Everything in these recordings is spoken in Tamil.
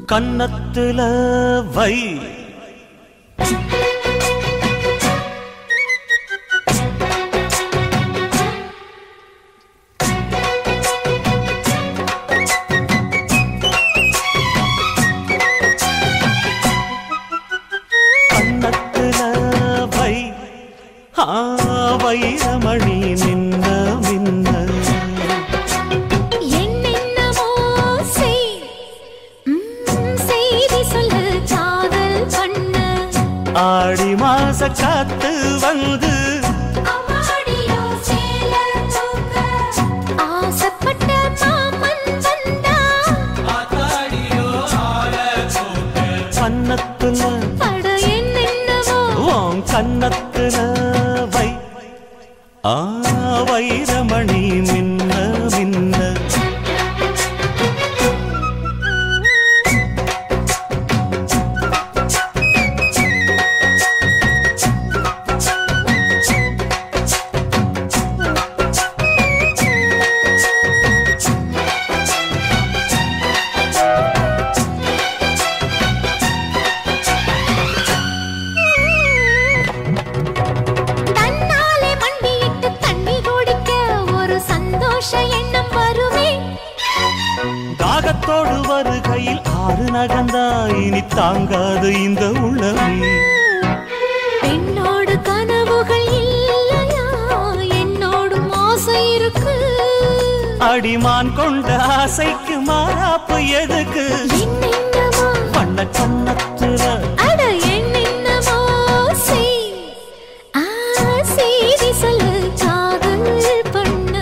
கன்னத்துல வை கன்னத்துல வை வைரமணி நின்ன மின்ன ஆடி மாச காத்து வந்து ஆசப்பட்ட மாமன் வந்தா கன்னத்துல பட என்னவோ உன் கன்னத்துல வை வைரமணி மின்ன மின்ன தாகத்தோடு வருகையில் ஆறு நகந்தா இனி தாங்காது இந்த உள்ளமே பெண்ணோடு கனவுகள் இல்லையா என்னோடும் ஆசை இருக்கு அடிமான் கொண்ட ஆசைக்கு மாறாப்பு எதுக்கு என்னென்னமோ வண்ண கன்னத்துல அட என்னென்னமோ செய்தி சொல்லு காதல் பண்ண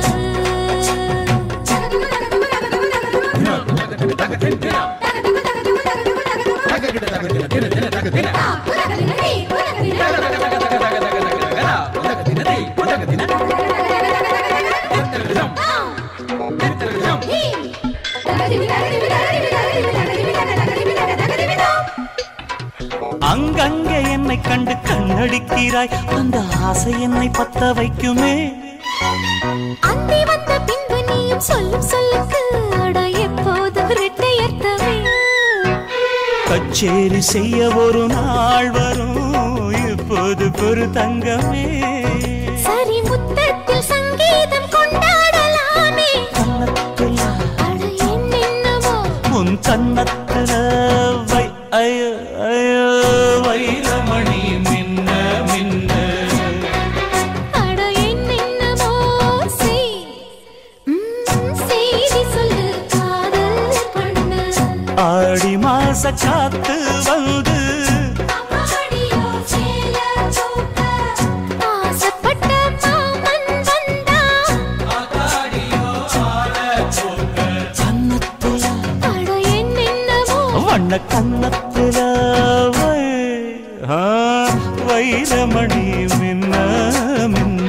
அங்கங்கே என்னை கண்டு கண்ணடிக்கிறாய் அந்த ஆசை என்னை பத்த வைக்குமே அந்தி வந்த பின்பு நீயும் சொல்லும் சொல்லுக்கு அட எப்போதும் இரட்டையர்த்தமே கச்சேரி செய்ய ஒரு நாள் வரும் இப்போது ஒரு தங்கமே சரி முத்தத்தில் சங்கீதம் கொண்டாடலாமே கன்னத்துல அட என்னென்னவோ உன் கன்னத்துல வை ஐயோ ஐயோ வைரமணி மின்ன மின்ன அட என்னென்னவோ செய்தி சொல்லு காதல் பண்ண ஆடி மாச காத்து வந்து ஆசப்பட்ட மாமன் வந்தா கன்னத்துல அட என்னென்னவோ வண்ண கன்னத்துல வைரமணி மின்ன மின்ன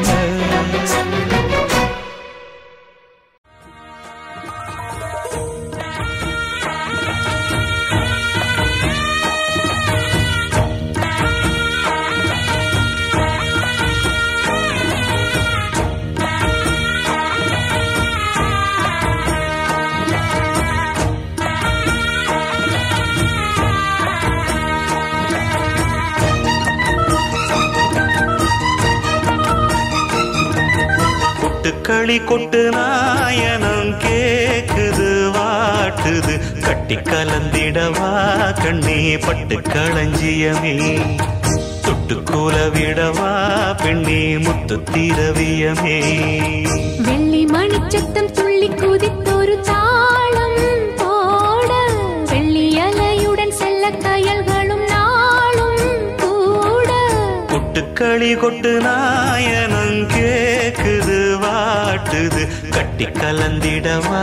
களி கொட்டு நாயனம் கேக்குது வாட்டுது கட்டி கலந்திடவா கண்ணே பட்டு களஞ்சியமே தொட்டு கூல விடவா பெண்ணே முத்து திரவியமே வெள்ளி மணிச்சத்தம் துள்ளி குதித்தொரு தாளம் போட வெள்ளி அலையுடன் செல்ல கயல்களும் நாளும் கூட கொட்டுக்களி கொட்டு நாயனம் கேக்குது வாட்டுது கட்டி கலந்திடவா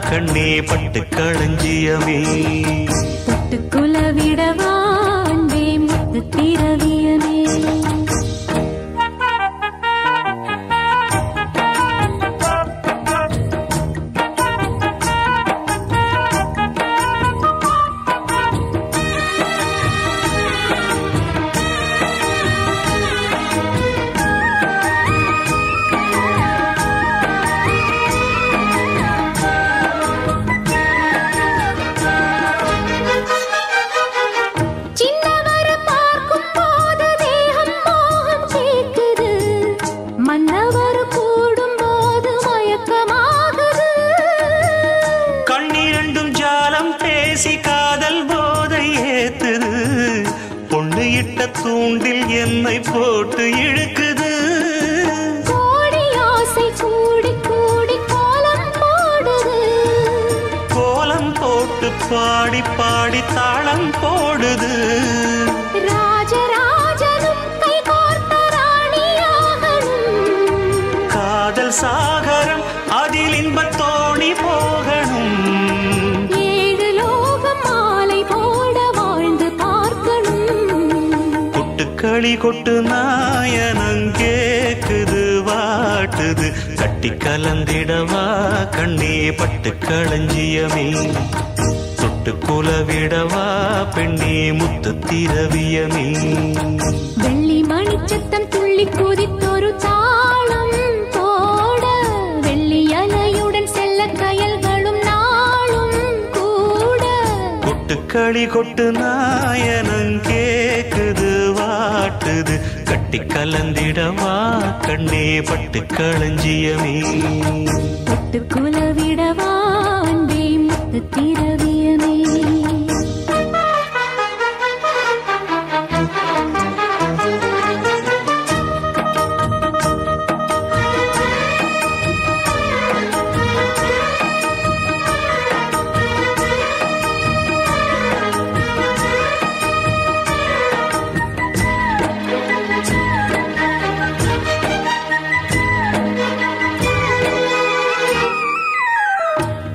கண்ணே பட்டு களஞ்சியமே தொட்டு குலவிடவா அன்பே முத்து திரவியமே இட்ட தூண்டில் என்னை போட்டு இழுக்குது. கோடி ஆசை கூடி கூடி கோலம் போடுது. கோலம் போட்டு பாடி பாடி தாளம் போடுது. ராஜராஜனும் கை கோர்த்த ராணியாகணும். காதல் சாகரம் அதில் இன்பத் தோணி போகணும். ஏழு லோகம் மாலை போட வாழ்ந்து பார்க்கணும். கொட்டுக்களி கொட்டு நாயனம் கேக்குது வாட்டுது. கட்டி கலந்திடவா கண்ணே பட்டு களஞ்சியமே. தொட்டு குலவிடவா பெண்ணே முத்து திரவியமே. வெள்ளி மணிச்சத்தம் துள்ளி குதித்தொரு தாளம் போட வெள்ளி அலையுடன் செல்ல கயல்களும் நாளும் கூட. கொட்டுக்களி கொட்டு நாயனம் கேக்குது வாட்டுது. கட்டி கலந்திடவா கண்ணே பட்டு களஞ்சியமே. தொட்டு குலவிடவா அன்பே முத்து திரவியமே.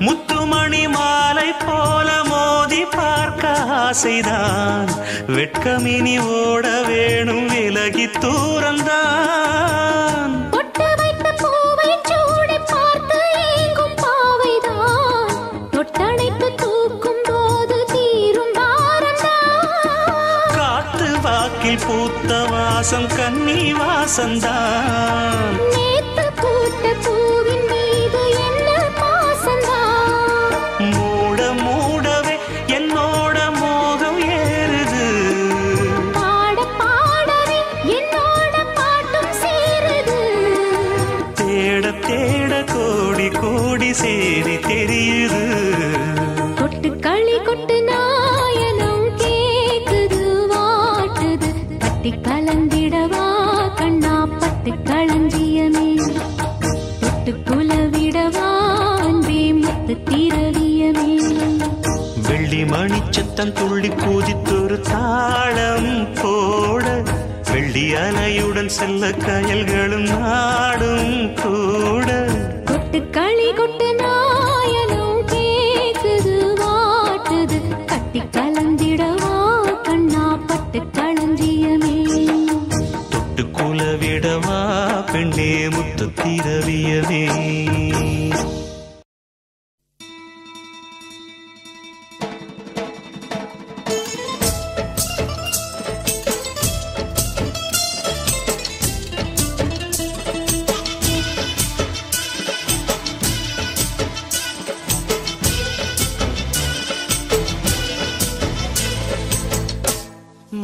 முத்துமணி மாலை போல மோதி பார்க்க ஆசைதான். வெட்கமினி ஓட வேணும் விலகி தூரந்தான். பொட்டு வைத்த பூவை சூடி பார்த்து ஏங்கும் பாவைதான். தொட்டணைத்து தூக்கும் போது தீரும் பாரந்தான். காத்து வாக்கில் பூத்த வாசம் கன்னி வாசந்தான். நேத்து பூத்த பூவின் மீது என்ன பாசந்தான். மூட மூடவே என்னோட மோகம் ஏறுது. பாட பாடவே என்னோட பாட்டும் சேருது. தேட தேட கோடி கோடி சேரி தெரியுது. கொட்டு களி கொட்டு நாயனம் கேக்குது வாட்டுது. கட்டி கலந்திடவா கண்ணா பட்டு களஞ்சியமே. தொட்டு குலவிடவா அன்பே முத்து திரவியமே. வெள்ளி மணிச்சத்தம் துள்ளி குதித்தொரு தாளம் போட வெள்ளி அலையுடன் செல்ல கயல்களும் நாடும் கூட. கொட்டு களி கொட்டு நாயனம் கேக்குது வாட்டுது. கட்டி கலந்திடவா கண்ணா பட்டு களஞ்சியமே. தொட்டு குலவிடவா பெண்ணே முத்து திரவியமே.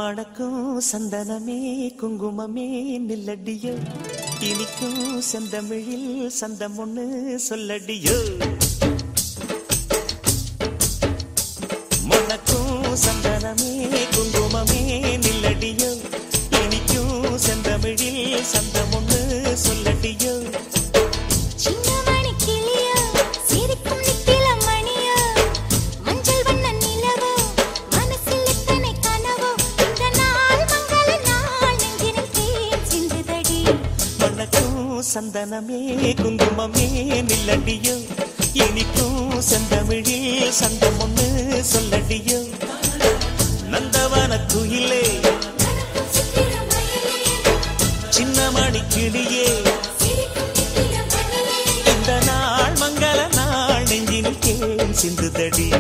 மணக்கும் சந்தனமே குங்குமமே நில்லடியோ. இனிக்கும் செந்தமிழில் சந்தம் ஒண்ணு சொல்லடியோ. மணக்கும் சந்தனமே குங்குமமே நில்லடியோ. இனிக்கும் செந்தமிழில் சந்தம் ஒண்ணு சொல்லடியோ. சந்தனமே குங்குமமே நில்லடியோ. இனிக்கும் செந்தமிழில் சந்தம் ஒண்ணு சொல்லடியோ. நந்தவன குயிலே சின்ன மணி கிளியே. இந்த நாள் மங்கள நாள் நெஞ்சினில் தேன் சிந்துதடி.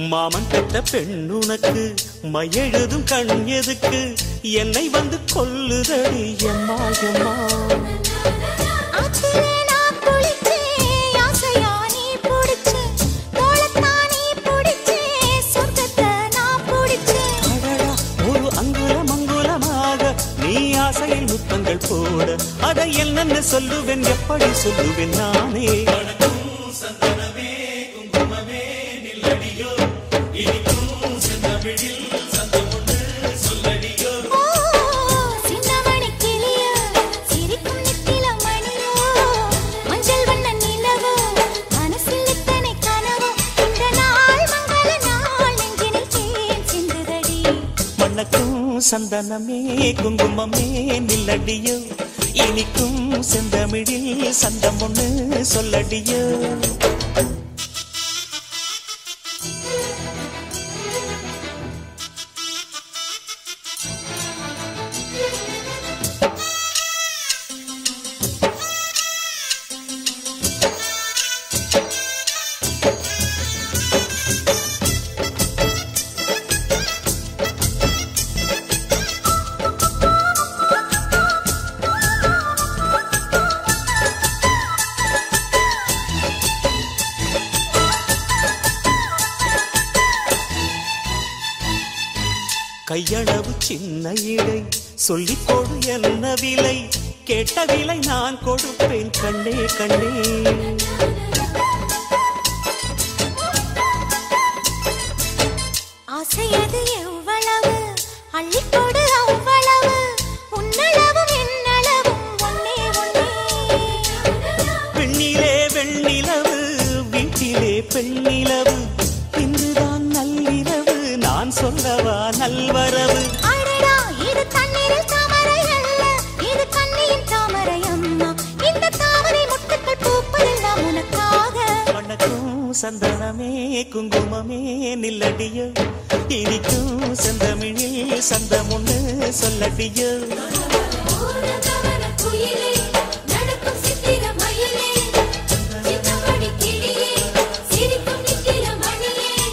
மாமன் பெற்ற பெண்ணுனக்கு மையெழுதும் கண் எதுக்கு என்னை வந்து கொல்லுதடி எம்மா எம்மா ஒரு அங்குலம் அங்குலமாக நீ ஆசையில் முத்தங்கள் போட அதை என்னென்ன சொல்லுவேன் எப்படி சொல்லுவேன் நானே சந்தனமே குங்குமமே நில்லடியோ இனிக்கும் செந்தமிழில் சந்தம் ஒண்ணு சொல்லடியோ கையளவு சின்ன இடை சொல்லிக் கொடு என்ன விலை கேட்ட விலை நான் கொடுப்பேன் கண்ணே கண்ணே ஆசையது எவ்வளவு அள்ளிக்கொடு அவ்வளவு உன்னளவும் என்னளவும் ஒன்னே ஒன்னே வெண்ணிலே வெண்ணிலவு வீட்டிலே பெண்ணிலவு இன்றுதான் நள்ளிரவு நான் சொல்லவா நல்வரவு அடடா இது தண்ணீரில் தாமரை அல்ல இது கண்ணியின் தாமரை அம்மா இந்த தாமரை முட்டுக்கள் பூப்பதெல்லாம் உனக்காக வணக்கம் சந்தனமே குங்குமமே நில்லடியோ இனிக்கும் செந்தமிழில் சந்தம் ஒண்ணு சொல்லடியோ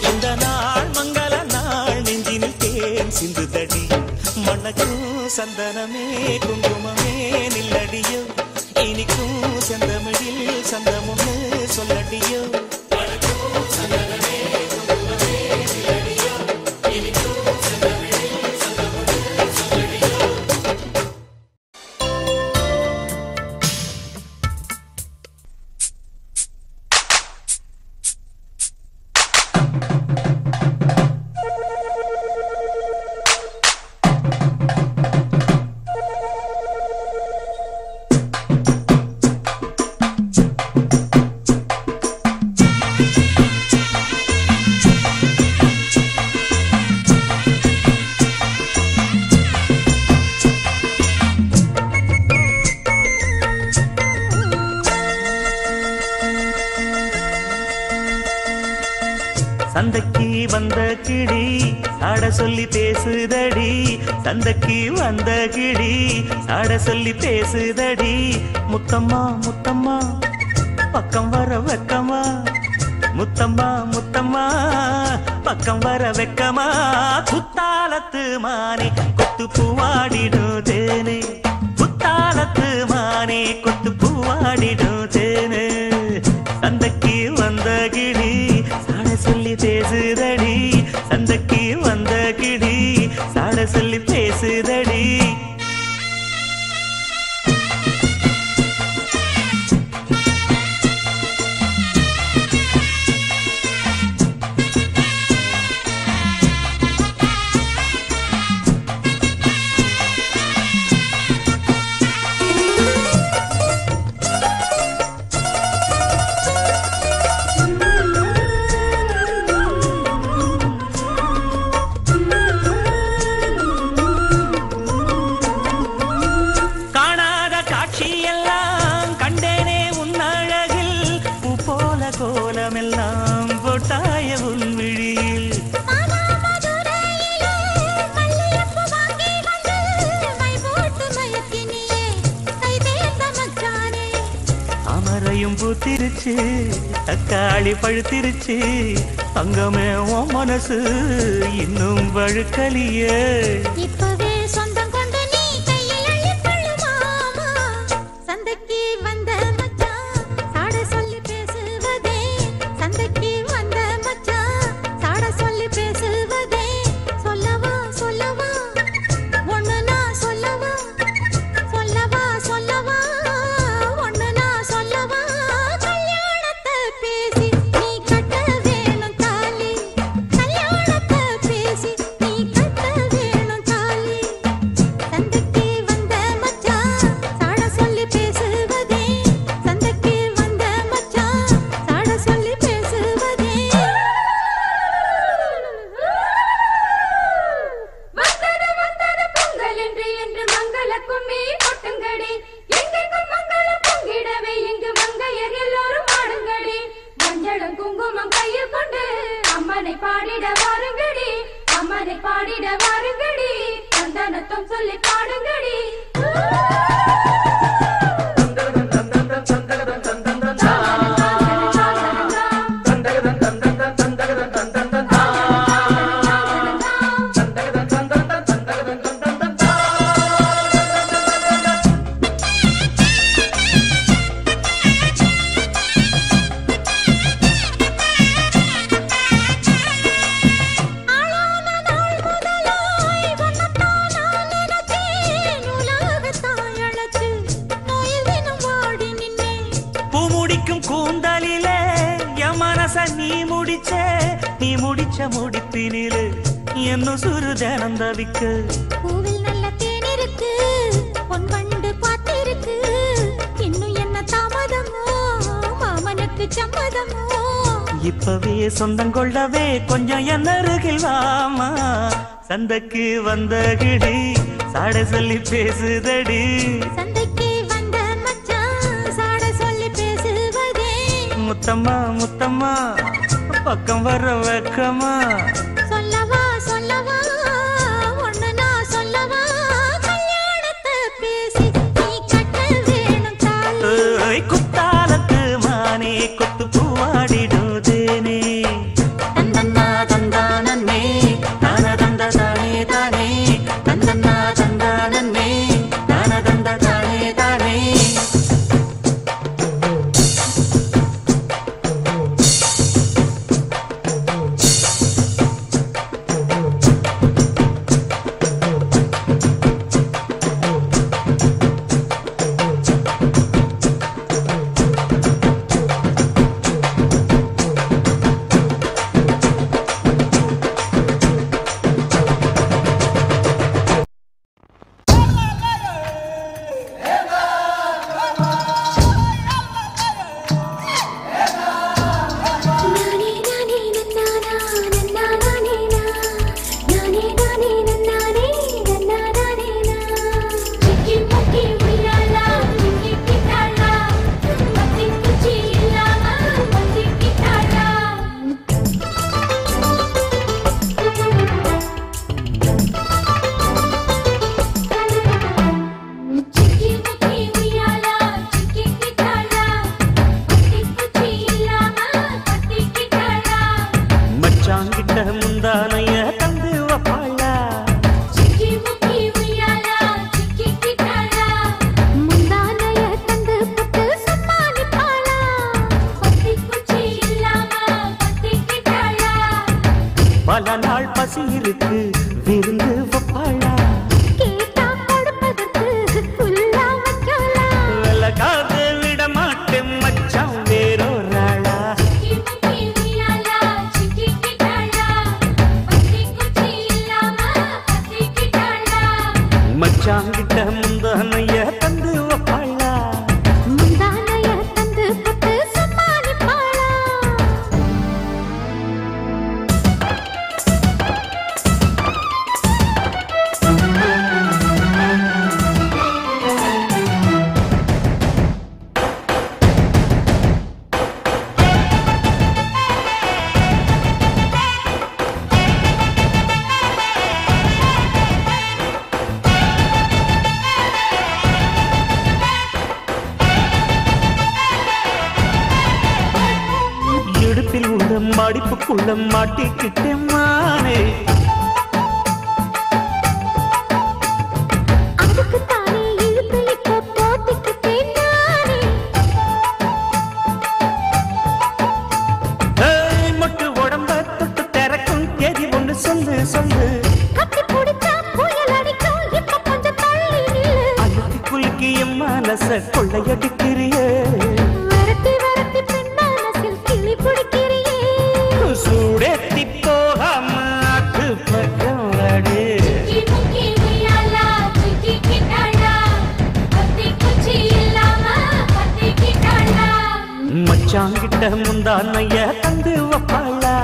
இந்த நாள் மங்கள நாள் நெஞ்சினில் தேன் சிந்துதடி மணக்கும் சந்தனமே குங்குமமே நில்லடியோ இனிக்கும் செந்தமிழில் சந்தம் ஒண்ணு சொல்லடியோ சந்தைக்கு வந்த கிளி ஆட சொல்லி பேசுதடி சந்தைக்கு வந்த கிளி ஆட சொல்லி பேசுதடி முத்தம்மா முத்தம்மா பக்கம் வர வெக்கமா முத்தம்மா முத்தம்மா பக்கம் வர வெக்கமா குத்தாலத்து மானே கொத்து பூவாடிடும் தேனே குத்தாலத்து மானே கொத்து பூவாடிடும் தேனே சந்தைக்கு வந்த கிளி சொல்லி பேசுதடி சந்தைக்கு வந்த கிளி சாட சொல்லி பேசுதடி தாலியும் பூத்திருச்சு தக்காளி பழுத்திருச்சு அங்கமே உன் மனசு இன்னும் வழுக்கலியே இப்பவே சொந்தம் கொண்டு நீ கையில் அள்ளிக்கொள்ளு மாமா சந்தைக்கு வந்த மச்சான் சாட சொல்லி பேசுவதே சந்தைக்கு வந்த மச்சான் சாட சொல்லி பேசுவதே சொல்லவா சொல்லவா ஒண்ணு நான் சொல்லவா சொல்லவா சொல்லவா ஒண்ணு நான் சொல்லவா கல்யாணத்தை பேசி நீ கட்ட வேணும் தாலி கல்யாணத்தை பேசி நீ கட்ட வேணும் தாலி சந்தைக்கு வந்த மச்சான் சாட சொல்லி பேசுவதே சந்தைக்கு வந்த மச்சான் சாட சொல்லி பேசுவதே வந்தது பொங்கல் என்று மங்கள கும்மி கொட்டுங்கடி எங்கெங்கும் மங்களம் பொங்கிடவே இங்கு மங்கையர் எல்லோரும் ஆடுங்கடி மஞ்சளும் குங்குமம் கையில் கொண்டு அம்மனை பாடிட வாருங்கடி அம்மனை பாடிட வாருங்கடி சந்தனத்தும் சொல்லி பாடுங்கடி ஆளான நாள் முதலாய் உன்னைத்தான் நான் நினைச்சேன் உலகத்தாய் அழைச்சு நோயில் தினம் வாடி நின்னேன் பூ முடிக்கும் கூந்தலிலே என் மனச நீ முடிச்ச முடிப்பினிலே என்ன சுரு தினம் தவிக்க பூவில் நல்ல தேன் இருக்கு பொன் வண்டு பாத்திருக்கு இன்னும் என்ன தாமதமோ மாமனுக்கு சம்மதமோ இப்பவே சொந்தம் கொள்ளவே கொஞ்சம் என் அருகில் வாமா சந்தைக்கு வந்த கிடி சாட சொல்லி பேசுதடி சந்தைக்கு வந்த மச்சான் சாட சொல்லி பேசுவதே முத்தம்மா முத்தம்மா பக்கம் வர வெக்கமா சொல்லவா சொல்லவா ஒண்ணு நான் சொல்லவா கல்யாணத்தை பேசி நீ கட்ட வேணும் தாலி ஏய், குத்தாலத்து மானே கொத்து பூவாடிடுதேனே தந்தன்னா தந்தானே தான தந்த தானே தானே தந்தன்னா தந்தானே தான தந்த தானே தானே மாடிப்புக்குள்ள மாட்டிக்கிட்டேன் மானே. மொட்டு உடம்ப தொட்டு திறக்கும் தேதி ஒன்று சொல்லு சொல்லு. அழுத்தி குலுக்கி என் மனச கொள்ளையடிக்கிறியே. சூடேத்தி போகாம அது பக்கம் வாடு. மச்சாங்கிட்ட முந்தானைய தந்து வப்பாளா.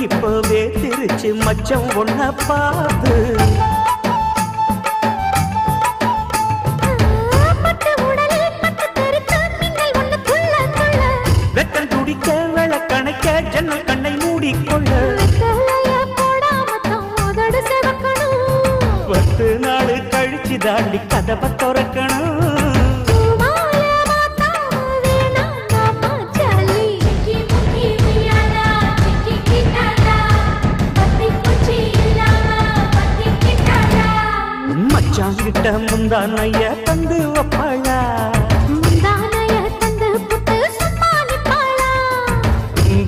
இப்பவே திருச்சி மச்சம் ஒன்ன பார்த்து வெத்தல் துடிக்க விளக்கணைக்க ஜன்னல் கண்ணை மூடிக்கொள்ள 10 நாள் கழிச்சு தாண்டி கதவை திறக்கணும். மச்சாங்கிட்ட முந்தானைய தந்து வப்பாளா.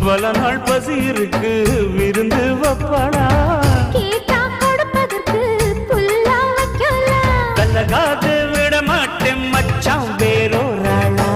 பல நாள் பசி இருக்கு விருந்து வப்பாளா. கல்லகாது விட மாட்டேன் மச்சான் வேறோராளா.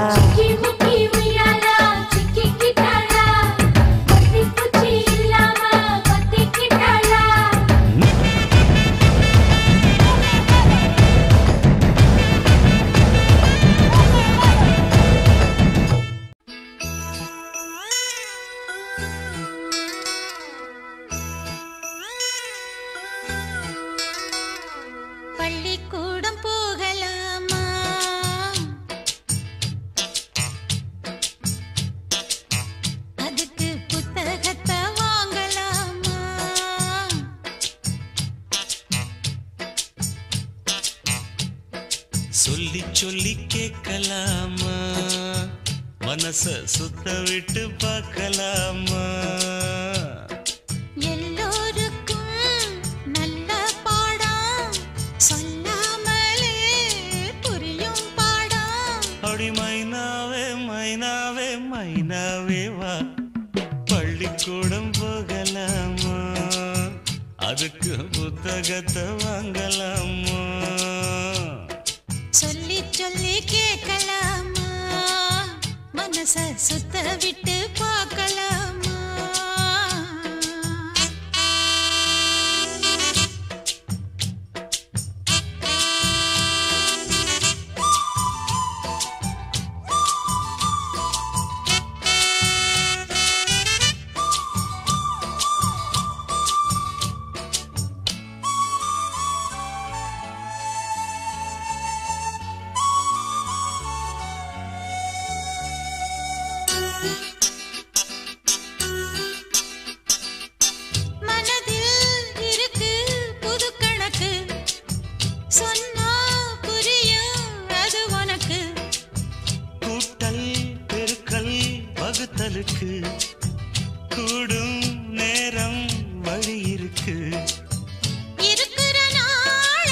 பள்ளிக்கூடம் போகலாமா? அதுக்கு புத்தகத்தை வாங்கலாமா? சொல்லி சொல்லி கேட்கலாமா? மனச சுத்த விட்டு பார்க்கலாமா? எல்லோருக்கும் நல்ல பாடம் சொல்லாமலே புரியும் பாடம். அடி மைனாவே மைனாவே மைனாவே வா. பள்ளிக்கூடம் போகலாமா? அதுக்கு புத்தகத்தை வாங்கலாமா? சொல்லி சொல்லி கேட்கலாமா? மனச சுத்த விட்டு பார்க்கலாமா? கூடும் நேரம் வழி இருக்கு. இருக்கிற நாள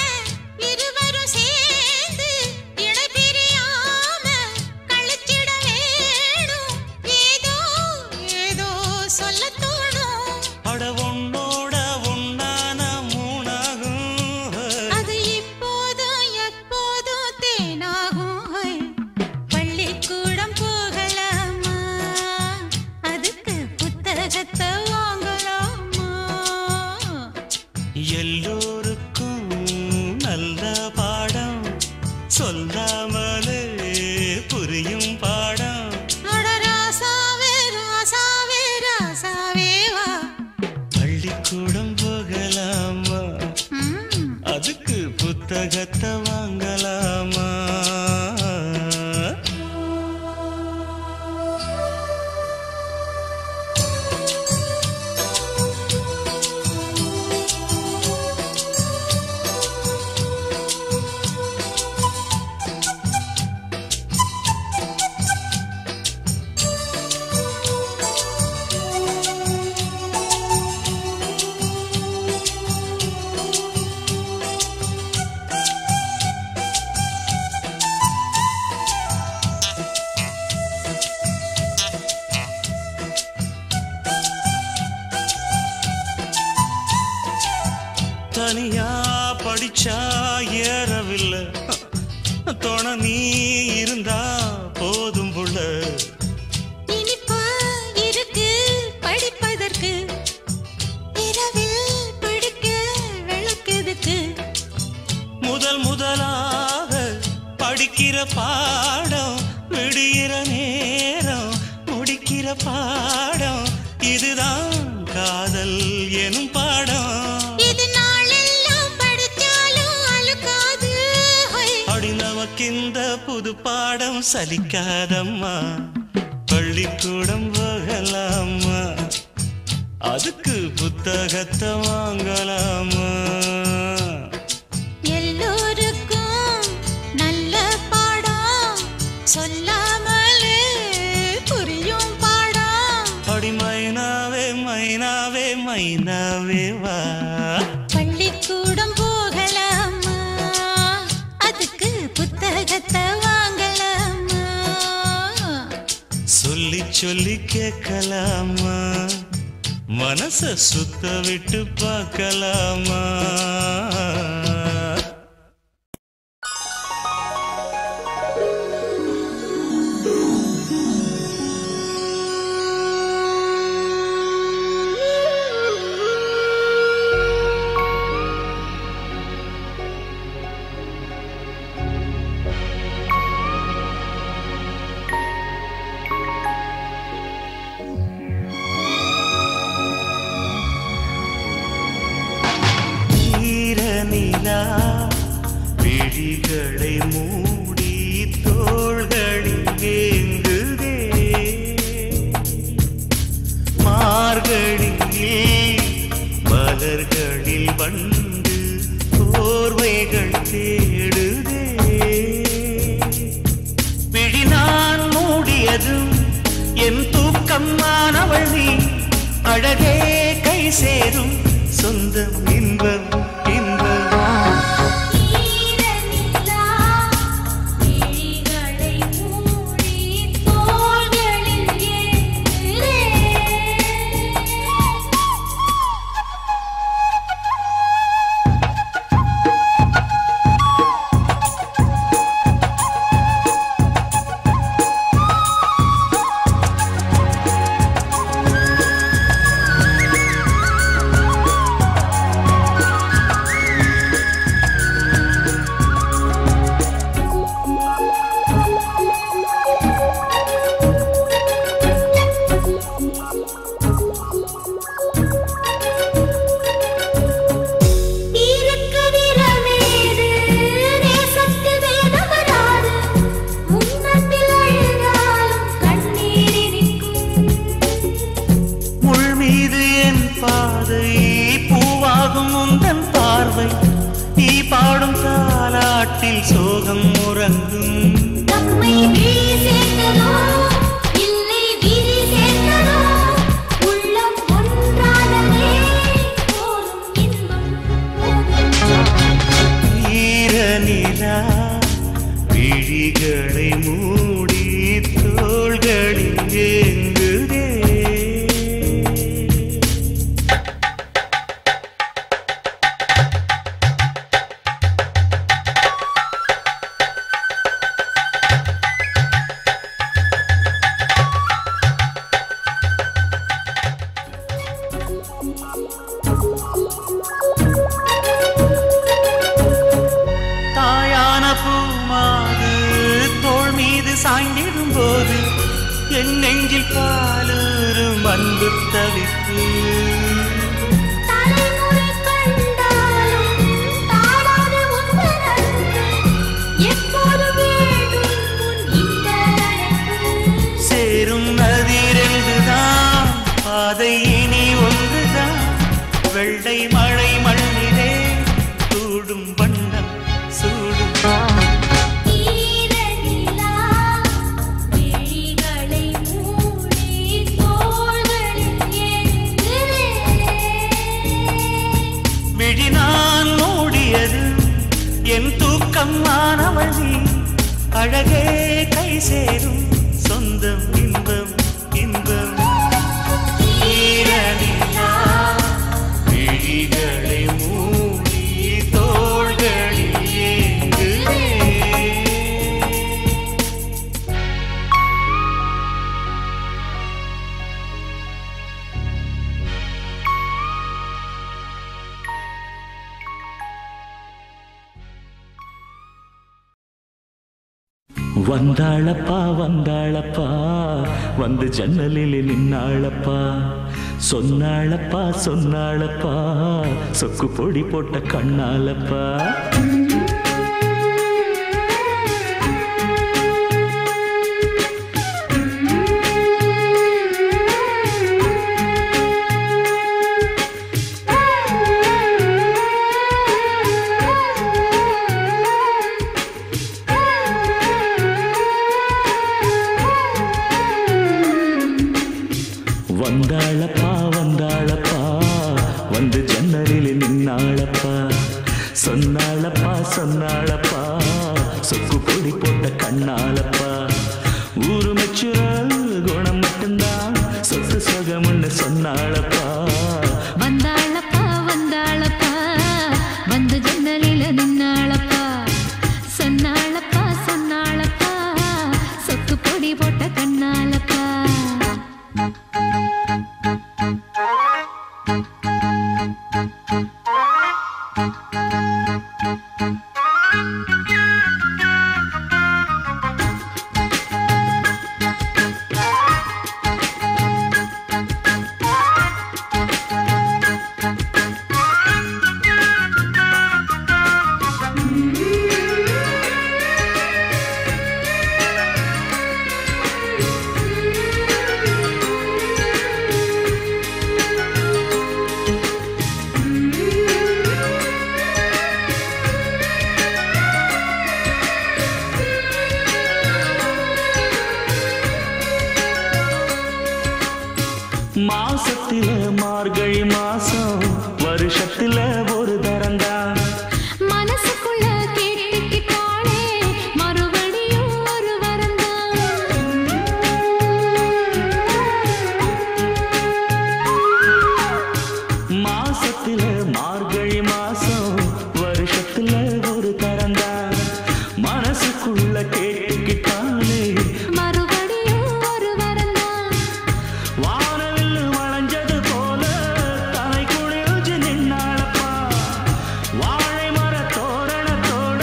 இருவரும் சேர்ந்து இடைபிரியாம கழிச்சிட வேணும். ஏதோ ஏதோ சொல்ல தோணும். அட உன்னோட ஒன்னான மூணாகும். அது இப்போதும் எப்போதும் தேனாகும். பள்ளிக்கூடம் போகலாமா? அதுக்கு புத்தகத்தை வாங்க புத்தகத்தை வாங்கலாமா? தனியா படிச்சா ஏறவில்லை, துணை நீ இருந்தா போதும் புள்ள. இனிப்பா இருக்கு படிப்பதற்கு, இரவில் பிடிக்க விளக்குதுக்கு. முதலாக படிக்கிற பாடம், விடுகிற நேரம் முடிக்கிற பாடம், இதுதான் காதல் எனும் பாடம். இந்த புது பாடம் சலிக்காதம்மா, பள்ளிக்கூடம் போகலாமா? அதுக்கு புத்தகத்தை வாங்கலாமா? எல்லோருக்கும் நல்ல பாடம், சொல்லாமலே புரியும் பாடம். அடி மைனாவே மைனாவே மைனாவே வா, பள்ளிக்கூடம் போகலாமா? அதுக்கு புத்தகத்தை வாங்கலாமா? சொல்லி சொல்லி கேட்கலாமா? மனச சுத்த விட்டு பார்க்கலாமா? விழிகளை மூடி தோள்களில் ஏங்குதே, மார்கழியில் மலர்களில் வந்து போர்வைகள் தேடுதே. விழி நான் மூடியதும் என் தூக்கம் மாணவள் நீ, அழகே கை சேரும் சொந்தம் இன்பம் இன்பம். நீ பாடும் தாலாட்டில் சோகம் உறங்கும். நம்மை விழி சேர்ந்ததோ இல்லை விழி சேர்ந்ததோ, உள்ளம் ஒன்றானதே போதும் இன்பம். ஈர நிலா விழிகளை மூடி தோள்களில் ஏங்குதே. தாயான பூமாது தோள் மீது சாய்ந்திடும் போது என் நெஞ்சில் பாலூரும் அன்பு தவிப்பு. தலைமுறை கண்டாலும் தாடாத உந்தன் அழகே கை சேரும் சொந்தம் இன்பம் இன்பம் ஈரனிலா விழிகளை மூடி தோள்களில் ஏங்குதே. வந்தாளப்பா வந்தாளப்பா வந்து ஜன்னலில் நின்னாளப்பா சொன்னாளப்பா சொன்னாளப்பா சொக்கு பொடி போட்ட கண்ணாலப்பா. வந்தாளப்பா வந்தாளப்பா வந்து ஜன்னலில் நின்னாளப்பா சொன்னாளப்பா சொன்னாளப்பா சொக்கு பொடி போட்ட கண்ணாலப்பா. ஊரு மெச்சுற குணம் மட்டும்தான் சொத்து சொகம்னு சொன்னாளப்பா. வந்தாளப்பா வந்தாளப்பா வந்து ஜன்னலில நின்னாளப்பா சொன்னாளப்பா சொன்னாளப்பா சொக்கு பொடி போட்ட கண்ணாலப்பா. மாசத்தில மார்கழி மாசம் வருஷத்துல ஒரு தரந்தான் மனசுக்குள்ள கேட்டுக்கிட்டாளே மறுபடியும் ஒரு வரந்தான். மாசத்தில மார்கழி மாசம் வருஷத்துல ஒரு தரந்தான் மனசுக்குள்ள கேட்டுக்கிட்டாலே மறுபடியும் ஒரு வரந்தான். வானவில் வளைஞ்சது போல தலை குளிர்ச்சி நின்னாளப்பா. வாழை மர தோரணத்தோட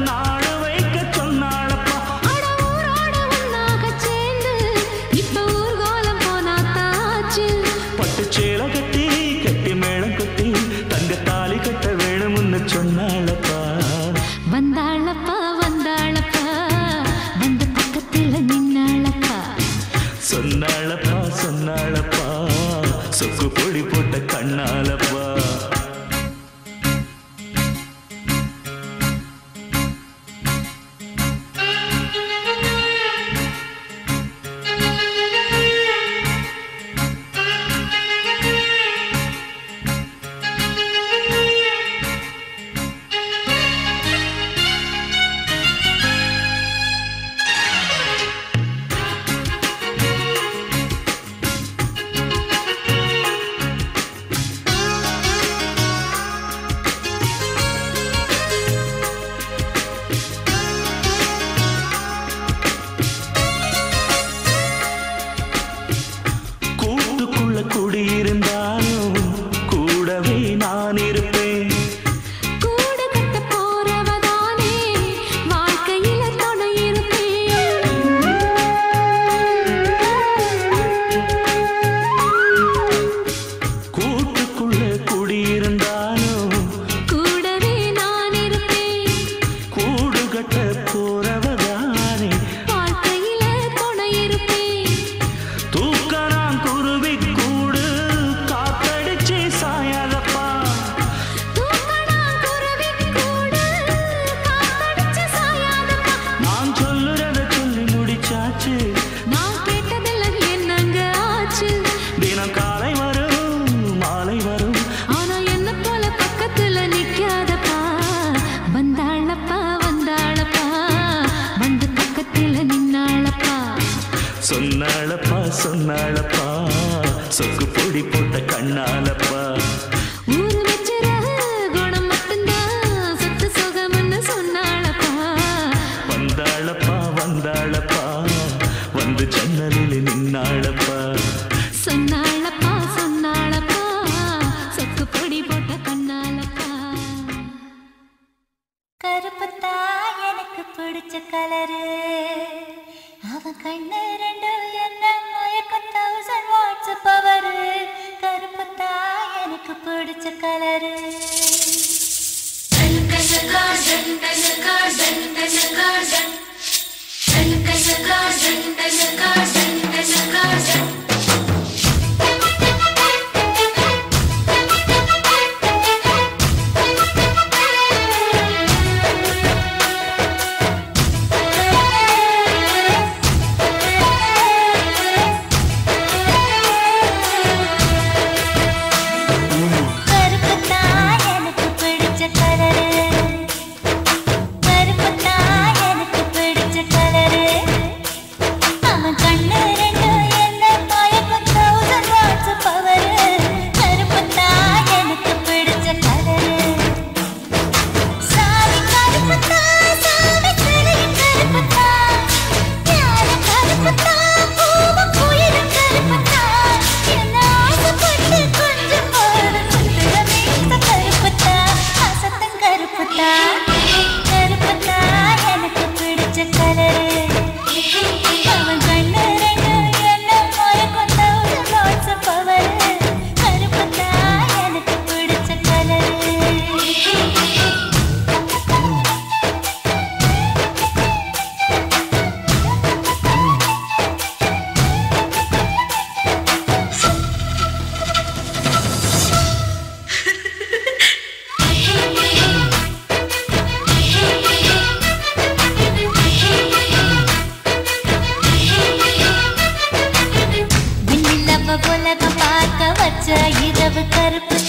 நாடு வைக்க சொன்னாளப்பா. அட ஊரோட ஒன்னாகச் சேர்ந்து இப்ப ஊர்கோலம் போனாத்தாச்சு. பட்டு சேலை கட்டி கட்டி மேளம் கட்டி தங்க தாலி கட்ட வேணும்னு சொன்னாளப்பா. வந்தாளப்பா வந்தாளப்பா வந்து பக்கத்துல நின்னாளப்பா சொன்னாளப்பா சொன்னாளப்பா சொக்கு பொடி போட்ட கண்ணாலப்பா. சொன்னாளப்பா சொன்னாளப்பா சொக்கு பொடி போட்ட கண்ணாலப்பா ஊரு வச்சுற குணம் மட்டும்தான் சொத்து சுகம்னு சொன்னாளப்பா வந்தாளப்பா வந்தாளப்பா வந்து ஜன்னலில் நின்னாளப்பா சொன்னாளப்பா சொன்னாளப்பா சொக்கு பொடி போட்ட கண்ணாலப்பா கருப்புத்தா எனக்கு பிடிச்ச கலரு அவன் கண்ணு ரெண்டு என்ன மயக்கம் 1000 வாட்ஸ் பவரு கருப்புத்தா எனக்கு பிடிச்ச கலரு உலகம் பார்க்க வச்ச இரவு கருப்பு